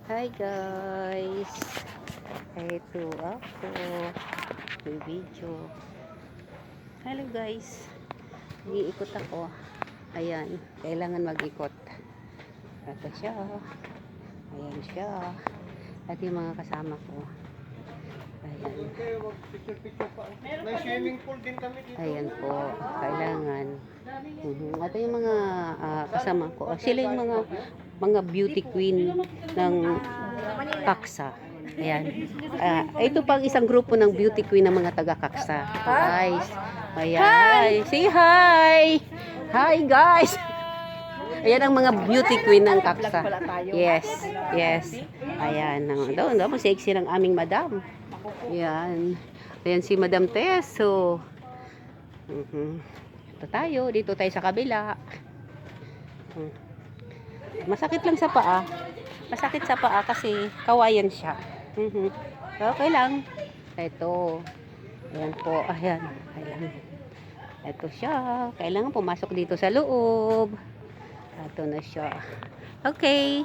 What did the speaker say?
Hi guys, ito ako may video. Hello guys, mag-iikot ako. Ayan, kailangan mag-ikot. Ito siya, ayan siya, at yung mga kasama ko. Ayan, May swimming pool din kami dito. ayan po, kailangan. Ito yung mga kasama ko. Sila yung mga beauty queen ng Kaksa. Ayan. Ito pang isang grupo ng beauty queen ng mga taga Kaksa. Guys. Ayan. Say hi! Hi guys! Ayan ang mga beauty queen ng Kaksa. Yes. Yes. Ayan. Daw sexy ng aming madam. Ayan. Ayan si Madam Teso. Ito tayo. Dito tayo sa kabila. Masakit lang sa paa. Masakit sa paa kasi kawayan siya. Okay lang. Ito. Ayan po. Ayan. Ayan. Ito siya. Kailangan pumasok dito sa loob. Ito na siya. Okay.